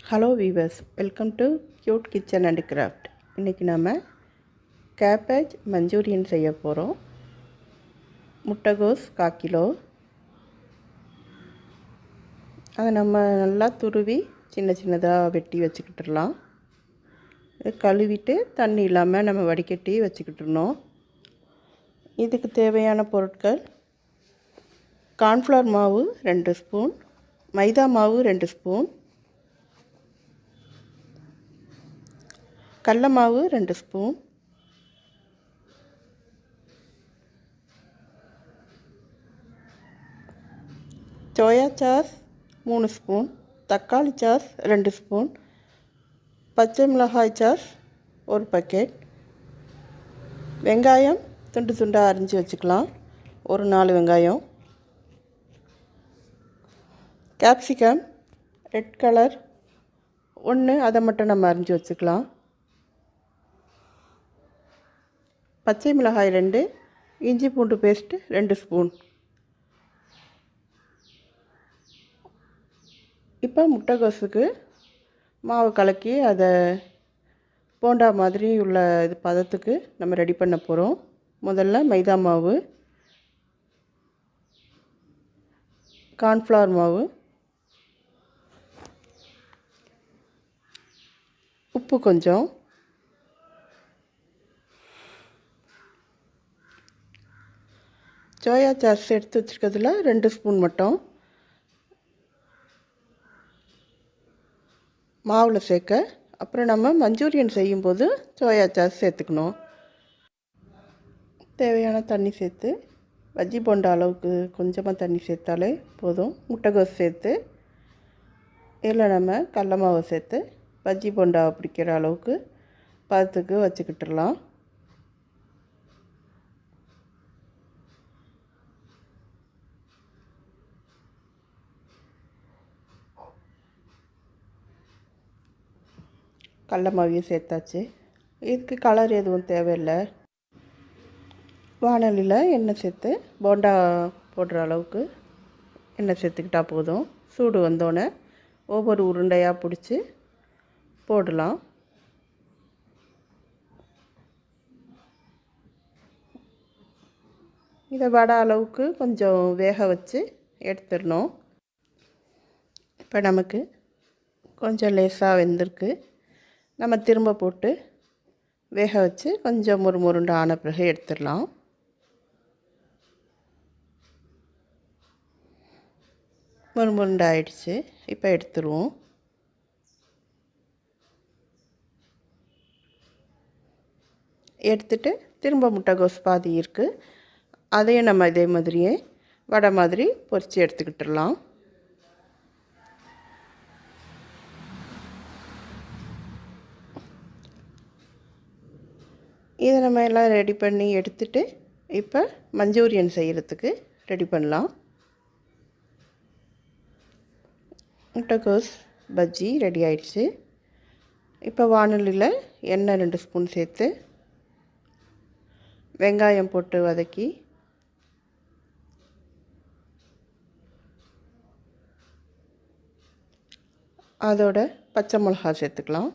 Hello viewers, welcome to cute kitchen and craft. இன்றைக்கி நம்ம cabbage Manchurian செய்ய போகிறோம். முட்டைகோஸ் 1/4 கிலோ. அதை நம்ம நல்லா துருவி சின்ன சின்னதாக வெட்டி வச்சுக்கிட்டுடலாம். கழுவிட்டு தண்ணி இல்லாமல் நம்ம வடிகட்டி வச்சுக்கிட்டுருணும். இதுக்கு தேவையான பொருட்கள்: கார்ன்ஃப்ளவர் மாவு 2 ஸ்பூன், மைதா மாவு 2 ஸ்பூன், கடல மாவு 2 ஸ்பூன், சோயா சாஸ் 3 ஸ்பூன், தக்காளி சாஸ் 2 ஸ்பூன், பச்சை மிளகாய் சாஸ் 1 பக்கெட், வெங்காயம் துண்டு துண்டாக அரிஞ்சு வச்சுக்கலாம், ஒரு 4 வெங்காயம், கேப்சிகம் ரெட் கலர் 1, அதை மட்டும் நம்ம அரிஞ்சு வச்சுக்கலாம், பச்சை மிளகாய் 2, இஞ்சி பூண்டு பேஸ்ட்டு 2 ஸ்பூன். இப்போ முட்டைகோஸுக்கு மாவு கலக்கி அதை போண்டா மாதிரி உள்ள இது பதத்துக்கு நம்ம ரெடி பண்ண போகிறோம். முதல்ல மைதா மாவு, கார்ன்ஃப்ளவர் மாவு, உப்பு கொஞ்சம், சோயா சாஸ் எடுத்து வச்சுருக்கிறதுல 2 ஸ்பூன் மட்டும் மாவில் சேர்க்க. அப்புறம் நம்ம மஞ்சூரியன் செய்யும்போது சோயா சாஸ் சேர்த்துக்கணும். தேவையான தண்ணி சேர்த்து பஜ்ஜி போண்டா அளவுக்கு கொஞ்சமாக தண்ணி சேர்த்தாலே போதும். முட்டைகோஸ் சேர்த்து இதில் நம்ம கடல மாவை சேர்த்து பஜ்ஜி போண்டா பிடிக்கிற அளவுக்கு பதத்துக்கு வச்சுக்கிட்டுடலாம். கடல மாவையும் சேர்த்தாச்சு. இதுக்கு கலர் எதுவும் தேவையில்லை. வானலியில் எண்ணெய் சேர்த்து போண்டா போடுற அளவுக்கு எண்ணெய் சேர்த்துக்கிட்டால் போதும். சூடு வந்தோடனே ஒவ்வொரு உருண்டையாக பிடிச்சி போடலாம். இதை வடை அளவுக்கு கொஞ்சம் வேக வச்சு எடுத்துடணும். இப்போ நமக்கு கொஞ்சம் லேசாக வெந்திருக்கு. நம்ம திரும்ப போட்டு வேக வச்சு கொஞ்சம் முறுமுருண்டு ஆன பிறகு எடுத்துடலாம். முறுமுருண்டு ஆயிடுச்சு. இப்போ எடுத்துருவோம். எடுத்துட்டு திரும்ப முட்டைகோஸ் பாதி இருக்குது, அதையும் நம்ம இதே மாதிரியே வடை மாதிரி பொரித்து எடுத்துக்கிட்டுடலாம். இதை நம்ம எல்லாம் ரெடி பண்ணி எடுத்துகிட்டு இப்போ மஞ்சூரியன் செய்கிறதுக்கு ரெடி பண்ணலாம். முட்டைகோஸ் பஜ்ஜி ரெடி ஆயிடுச்சு. இப்போ வானலியில் எண்ணெய் 2 ஸ்பூன் சேர்த்து வெங்காயம் போட்டு வதக்கி அதோட பச்சை மிளகாய் சேர்த்துக்கலாம்.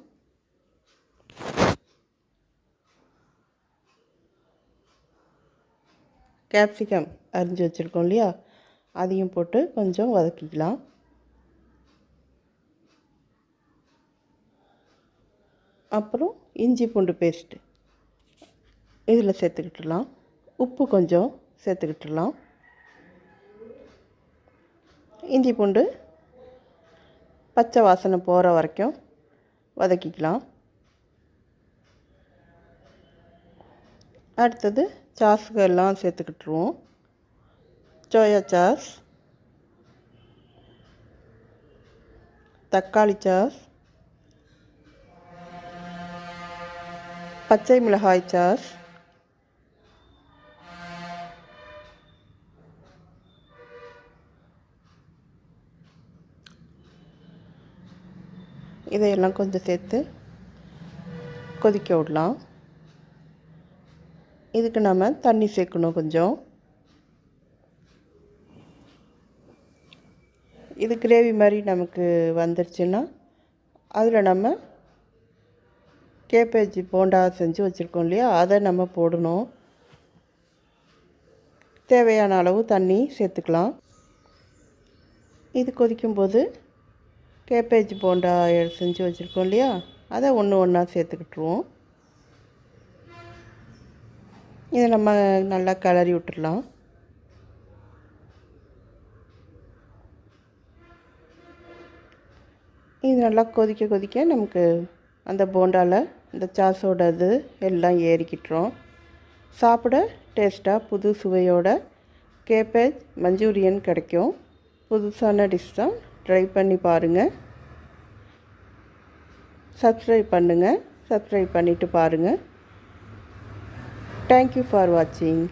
கேப்சிகம் அரிஞ்சு வச்சுருக்கோம் இல்லையா, அதையும் போட்டு கொஞ்சம் வதக்கிக்கலாம். அப்புறம் இஞ்சி பூண்டு பேஸ்ட்டு இதில் சேர்த்துக்கிட்டுலாம். உப்பு கொஞ்சம் சேர்த்துக்கிட்டுலாம். இஞ்சி பூண்டு பச்சை வாசனை போகிற வரைக்கும் வதக்கிக்கலாம். அடுத்தது சாஸுக்கு எல்லாம் சேர்த்துக்கிட்டுருவோம். சோயா சாஸ், தக்காளி சாஸ், பச்சை மிளகாய் சாஸ், இதையெல்லாம் கொஞ்சம் சேர்த்து கொதிக்க விடலாம். இதுக்கு நம்ம தண்ணி சேர்க்கணும் கொஞ்சம். இது கிரேவி மாதிரி நமக்கு வந்துருச்சுன்னா அதில் நம்ம கேபேஜ் போண்டா செஞ்சு வச்சுருக்கோம் இல்லையா, அதை நம்ம போடணும். தேவையான அளவு தண்ணி சேர்த்துக்கலாம். இது கொதிக்கும்போது கேபேஜ் போண்டா செஞ்சு வச்சுருக்கோம் இல்லையா, அதை ஒன்று ஒன்றா சேர்த்துக்கிட்டுருவோம். இதை நம்ம நல்லா கிளறி விட்டுடலாம். இது நல்லா கொதிக்க கொதிக்க நமக்கு அந்த போண்டாவில் இந்த சாஸோட இது எல்லாம் ஏறிக்கிட்டுரும். சாப்பிட டேஸ்ட்டாக புது சுவையோட கேபேஜ் மஞ்சூரியன் கிடைக்கும். புதுசான டிஷ் தான், ட்ரை பண்ணி பாருங்கள். சப்ஸ்கிரைப் பண்ணுங்கள், சப்ஸ்கிரைப் பண்ணிவிட்டு பாருங்கள். தேங்க்யூ ஃபார் வாட்சிங்.